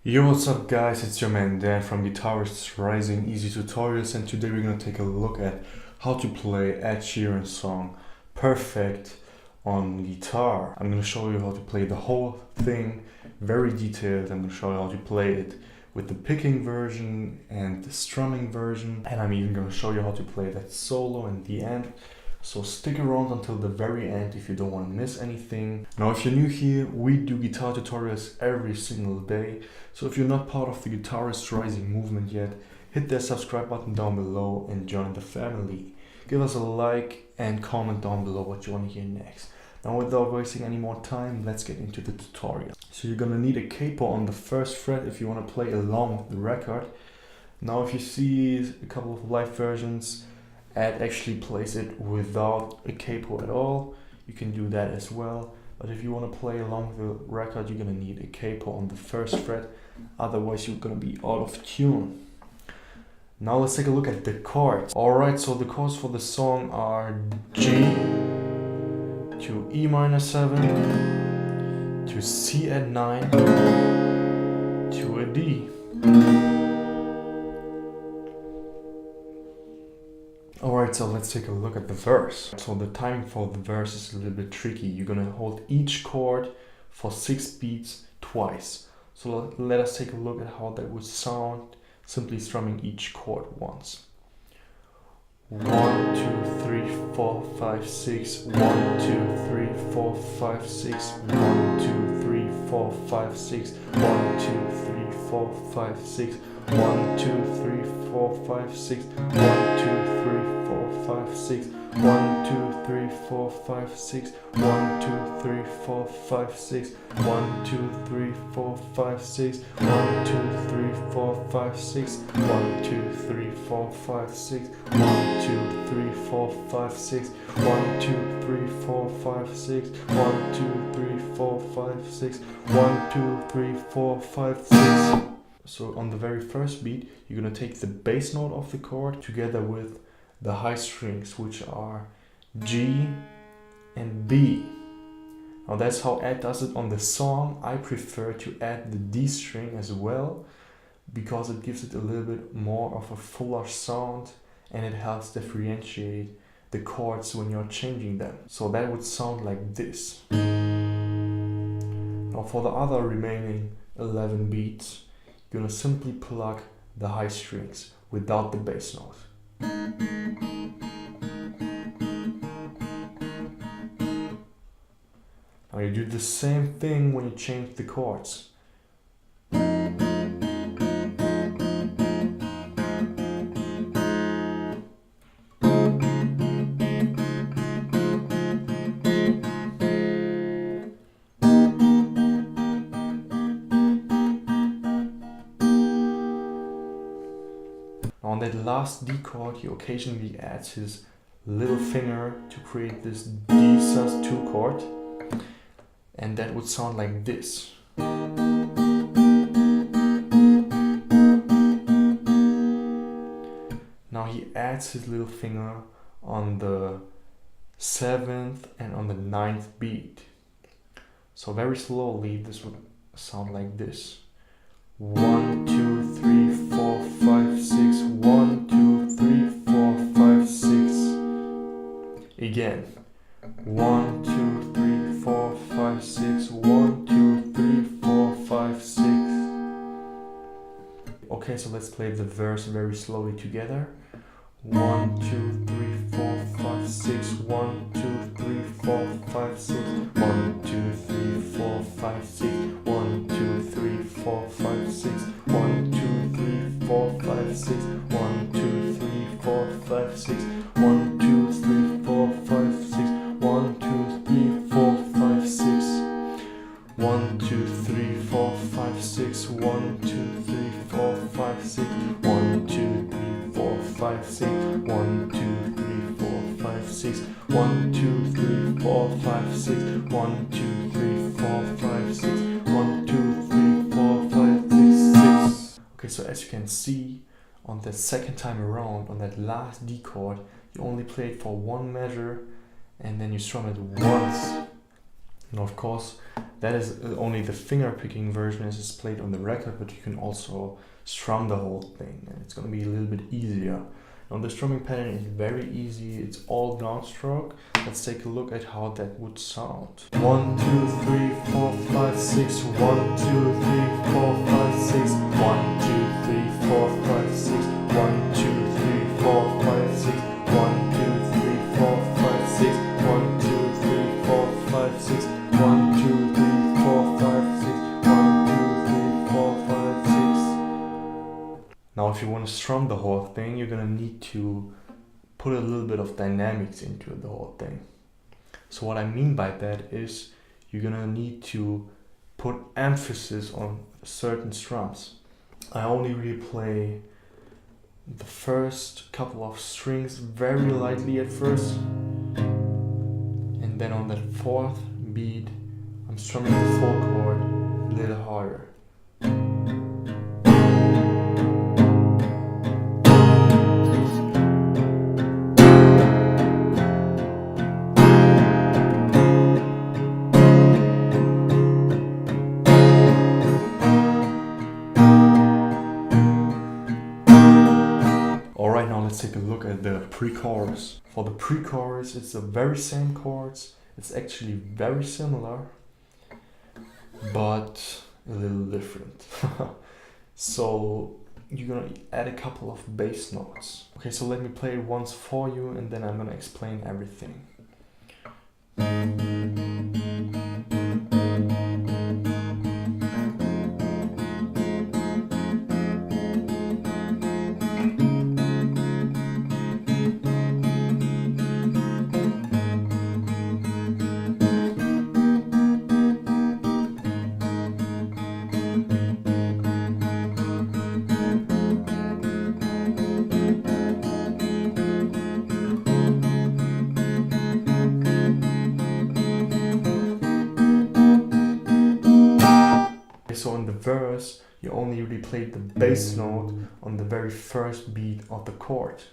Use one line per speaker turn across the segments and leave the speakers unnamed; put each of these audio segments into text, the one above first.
Yo, what's up guys, it's your man Dan from Guitarists Rising Easy Tutorials, and today we're gonna take a look at how to play Ed Sheeran's song Perfect on guitar. I'm gonna show you how to play the whole thing, very detailed. I'm gonna show you how to play it with the picking version and the strumming version, and I'm even gonna show you how to play that solo in the end. So stick around until the very end if you don't want to miss anything. Now if you're new here, we do guitar tutorials every single day. So if you're not part of the Guitarist Rising movement yet, hit that subscribe button down below and join the family. Give us a like and comment down below what you want to hear next. Now without wasting any more time, let's get into the tutorial. So you're gonna need a capo on the first fret if you want to play along with the record. Now if you see a couple of live versions, Ed actually plays it without a capo at all. You can do that as well. But if you want to play along with the record, you're gonna need a capo on the first fret. Otherwise you're gonna be out of tune. Now let's take a look at the chords. Alright, so the chords for the song are G to E minor 7 to C at 9 to a D. Alright, so let's take a look at the verse. So the timing for the verse is a little bit tricky. You're gonna hold each chord for 6 beats twice. So let us take a look at how that would sound simply strumming each chord once. 1, 2, 3, 4, 5, 6. 1, 2, 3, 4, 5, 6. 1, 2, 3, 4, 5, 6. 1, 2, 3, 4, 5, 6. 1, 2, 3, 4, 5, 6. 1, 2, 3, 4, 5, 6. 1, 2, 3, 4, 5, 6. 1, 2, 3, 4, 5, 6. 1, 2, 3, 4, 5, 6. 1, 2, 3, 4, 5, 6. 1, 2, 3, 4, 5, 6. 1, 2, 3, 4, 5, 6. 1, 2, 3, 4, 5, 6. 1, 2, 3, 4, 5, 6. 1, 2, 3, 4, 5, 6. So on the very first beat, you're gonna take the bass note of the chord together with the high strings, which are G and B. Now that's how Ed does it on the song. I prefer to add the D string as well, because it gives it a little bit more of a fuller sound and it helps differentiate the chords when you're changing them. So that would sound like this. Now for the other remaining 11 beats, you're gonna simply plug the high strings without the bass note. Now you do the same thing when you change the chords. On that last D chord, he occasionally adds his little finger to create this D sus2 chord, and that would sound like this. Now he adds his little finger on the 7th and on the 9th beat. So very slowly this would sound like this. 1, 2, 3, 4, 5, 6. 1, 2, 3, 4, 5, 6. Again. 1, 2, 3, 4, 5, 6. 1, 2, 3, 4, 5, 6. Okay, so let's play the verse very slowly together. 1, 2, 3, 4, 5, 6. 1, 2, 3, 4, 5, 6. 1, 2, 3, 4, 5, 6. 1, 2, 3, 4, 5, 6. 1, 2, 3, 4, 5, 6. 1, 2, 3, 4, 5, 6. 1, 2, 3, 4, 5, 6. 1, 2, 3, 4, 5, 6. 1, 2, 3, 4, 5, 6. 1, 2, 3, 4, 5, 6. 1, 2, 3, 4, 5, 6. 1, 2, 3, 4, 5, 6. 1, 2, 3, 4, 5, 6. 1, 2, 3, 4, 5, 6. 1, 2, 3, 4, 5, 6, 6. Okay, so as you can see, on the second time around, on that last D chord, you only play it for one measure and then you strum it once. And of course, that is only the finger picking version as it's played on the record, but you can also strum the whole thing, and it's going to be a little bit easier. Now the strumming pattern is very easy, it's all downstroke. Let's take a look at how that would sound. 1, 2, 3, 4, 5, 6, 1, 2, 3, 4, 5, 6, 1, 2, 3, 4, 5, 6, 1, 2, 3, 4, 5, 6, 1, 2, 3, 4, 5, 6, 1, 2, 3, 4, 5, 6, 1, 2, 3, 4, 5, 6, 1, 2, 3, 4, 5, 6. Now if you want to strum the whole thing, you're gonna need to put a little bit of dynamics into the whole thing. So what I mean by that is you're gonna need to put emphasis on certain strums. I only really play the first couple of strings very lightly at first, and then on that fourth beat I'm strumming the full chord a little harder. Alright, now let's take a look at the pre-chorus. For the pre-chorus, it's the very same chords. It's actually very similar, but a little different. So you're gonna add a couple of bass notes. Okay, so let me play it once for you and then I'm gonna explain everything. So in the verse, you only really played the bass note on the very first beat of the chord.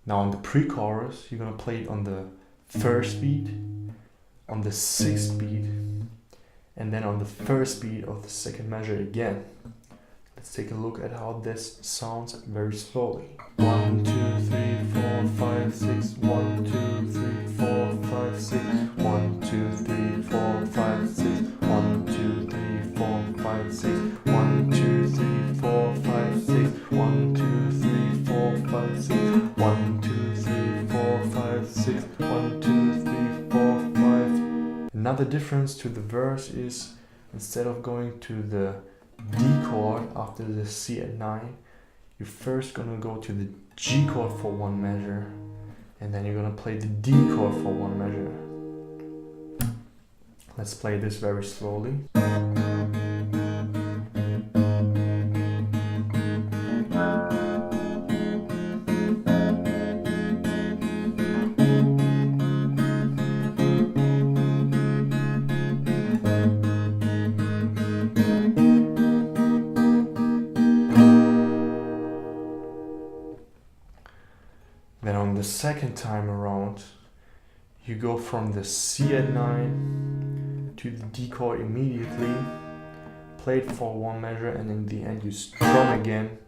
Now in the pre-chorus, you're gonna play it on the first beat, on the sixth beat, and then on the first beat of the second measure again. Let's take a look at how this sounds very slowly. 1, 2, 3, 4, 5, 6, 1, 2, 3, 4, 5, 6, 1, 2, 3, 4, 5, 6, 1, 2, 3, 4, 5, 6, 1, 2, 3, 4, 5, 6, 1, 2, 3, 4, 5, 6, 1, 2, 3, 4, 5, 6, 1, 2, 3, 4, 5. Another difference to the verse is instead of going to the D chord after the C at 9, you're first gonna go to the G chord for one measure, and then you're gonna play the D chord for one measure. Let's play this very slowly. Then on the second time around, you go from the C at 9 to the D chord immediately, play it for one measure, and in the end you strum again,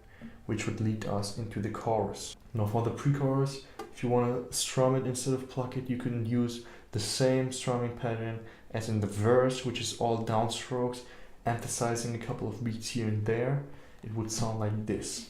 which would lead us into the chorus. Now for the pre-chorus, if you want to strum it instead of pluck it, you can use the same strumming pattern as in the verse, which is all downstrokes, emphasizing a couple of beats here and there. It would sound like this.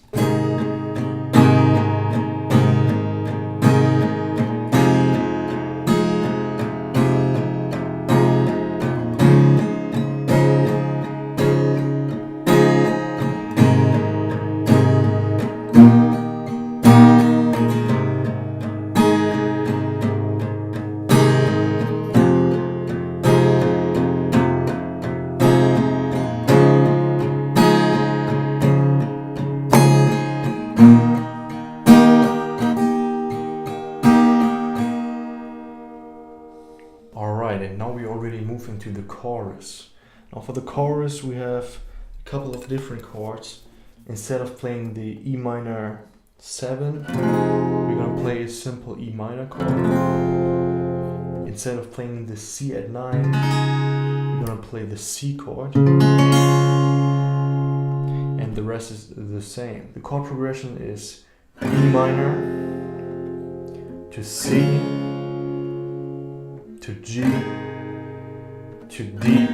Alright, and now we already move into the chorus. Now for the chorus we have a couple of different chords. Instead of playing the E minor 7, we're gonna play a simple E minor chord. Instead of playing the C at 9, gonna play the C chord, and the rest is the same. The chord progression is E minor to C to G to D,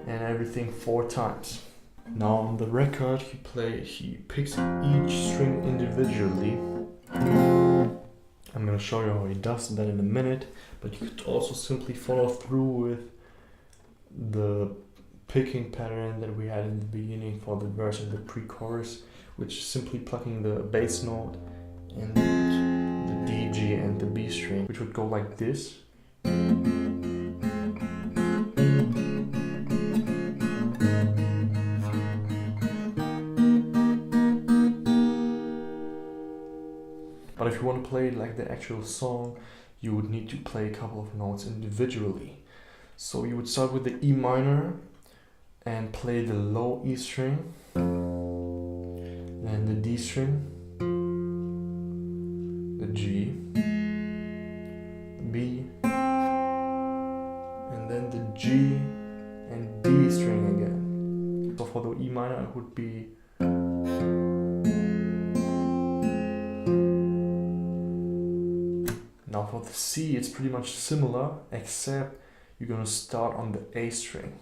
and everything 4 times. Now on the record he picks each string individually. I'm gonna show you how he does that in a minute, but you could also simply follow through with the picking pattern that we had in the beginning for the verse and the pre-chorus, which is simply plucking the bass note and the D, G and the B string, which would go like this. But if you want to play it like the actual song, you would need to play a couple of notes individually. So you would start with the E minor and play the low E string, then the D string, the G, B, and then the G and D string again. So for the E minor it would be now for the C, it's pretty much similar, except you're gonna start on the A string.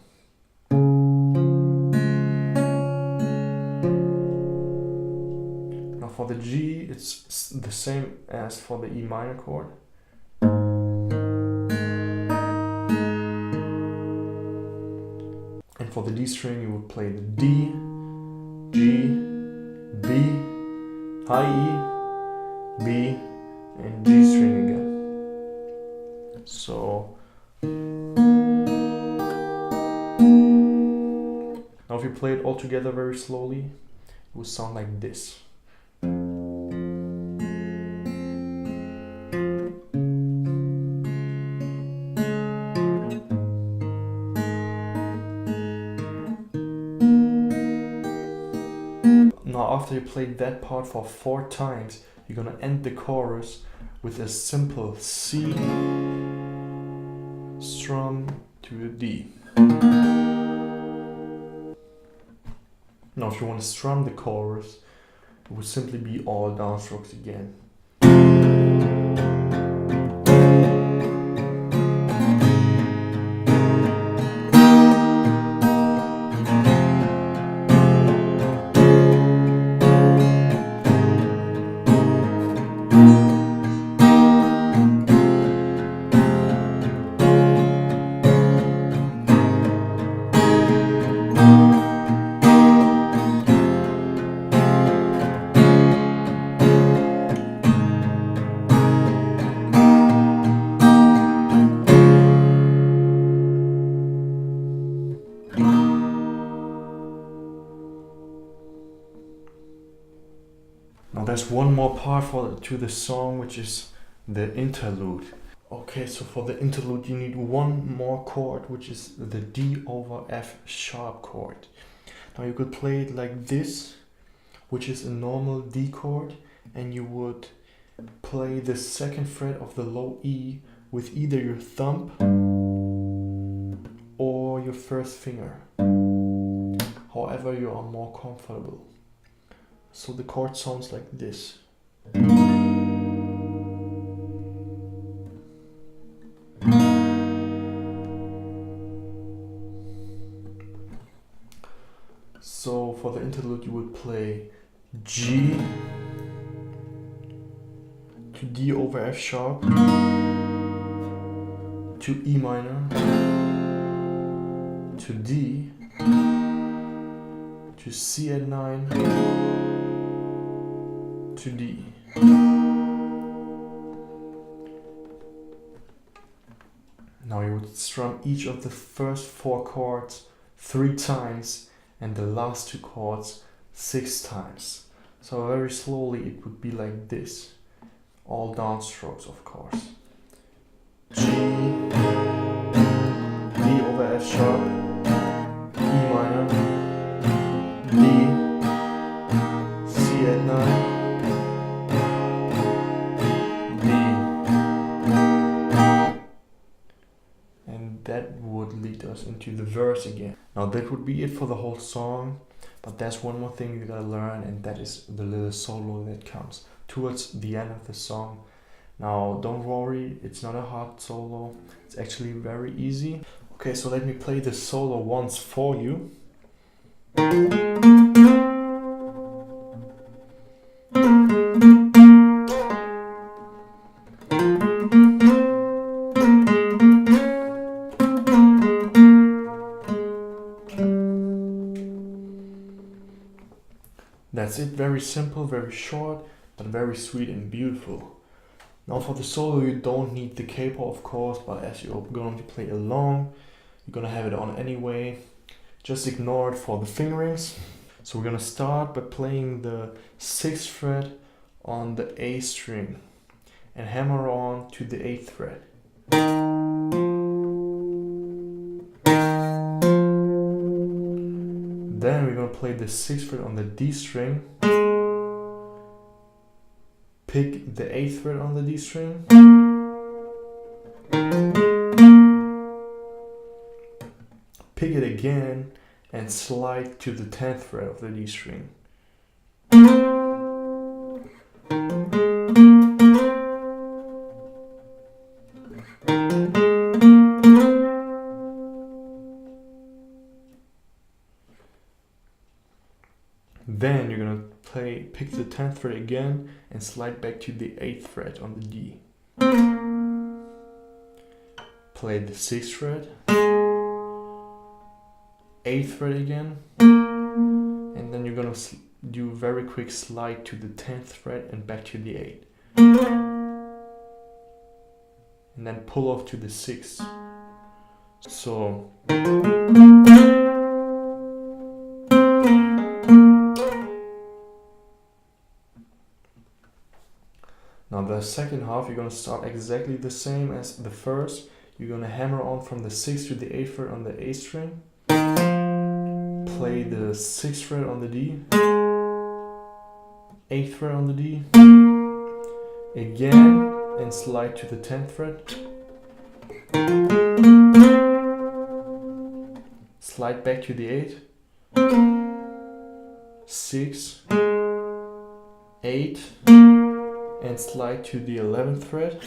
Now for the G, it's the same as for the E minor chord. And for the D string, you would play the D, G, B, high E, B, and G string again. So now if you play it all together very slowly, it will sound like this. Now after you played that part for 4 times, you're gonna end the chorus with a simple C strum to a D. Now if you want to strum the chorus, it would simply be all downstrokes again. Now there's one more part to the song, which is the interlude. Okay, so for the interlude you need one more chord, which is the D over F sharp chord. Now you could play it like this, which is a normal D chord, and you would play the 2nd fret of the low E with either your thumb or your 1st finger, however you are more comfortable. So the chord sounds like this. So for the interlude you would play G to D over F sharp to E minor to D to C at 9 to D. Now you would strum each of the first 4 chords 3 times and the last 2 chords 6 times. So very slowly it would be like this. All downstrokes, of course. G, D over F sharp, E minor, D, C at 9, that would lead us into into the verse again. Now that would be it for the whole song, but there's one more thing you gotta learn, and that is the little solo that comes towards the end of the song. Now don't worry, it's not a hard solo, it's actually very easy. Okay, so let me play the solo once for you. That's it, very simple, very short, but very sweet and beautiful. Now for the solo you don't need the capo of course, but as you're going to play along, you're gonna have it on anyway. Just ignore it for the fingerings. So we're gonna start by playing the 6th fret on the A string and hammer on to the 8th fret. Then we're gonna play the 6th fret on the D string, pick the 8th fret on the D string, pick it again and slide to the 10th fret of the D string. Then you're gonna pick the 10th fret again and slide back to the 8th fret on the D. Play the 6th fret, 8th fret again, and then you're gonna do a very quick slide to the 10th fret and back to the 8th. And then pull off to the 6th. So now the second half you're gonna start exactly the same as the first. You're gonna hammer on from the 6th to the 8th fret on the A string, play the 6th fret on the D, 8th fret on the D, again, and slide to the 10th fret, slide back to the 8, 6, 8, and slide to the 11th fret.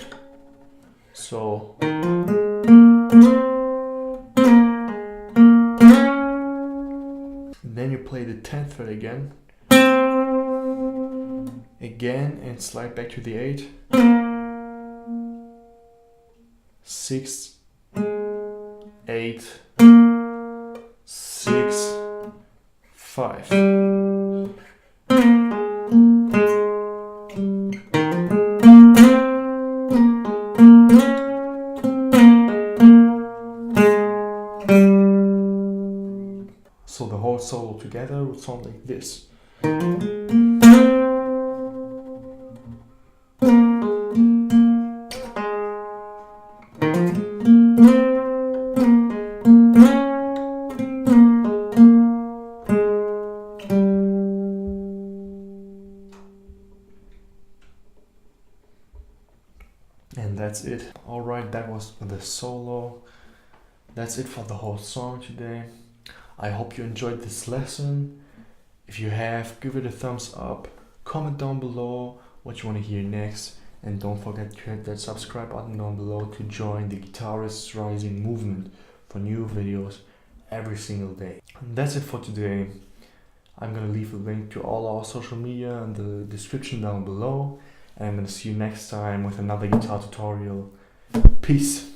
So then you play the 10th fret again, and slide back to the 8, 6, 8, 6, 5. So the whole solo together would sound like this. And that's it. Alright, that was the solo. That's it for the whole song today. I hope you enjoyed this lesson. If you have, give it a thumbs up, comment down below what you want to hear next, and don't forget to hit that subscribe button down below to join the Guitarists Rising movement for new videos every single day. And that's it for today. I'm gonna leave a link to all our social media in the description down below, and I'm gonna see you next time with another guitar tutorial. Peace!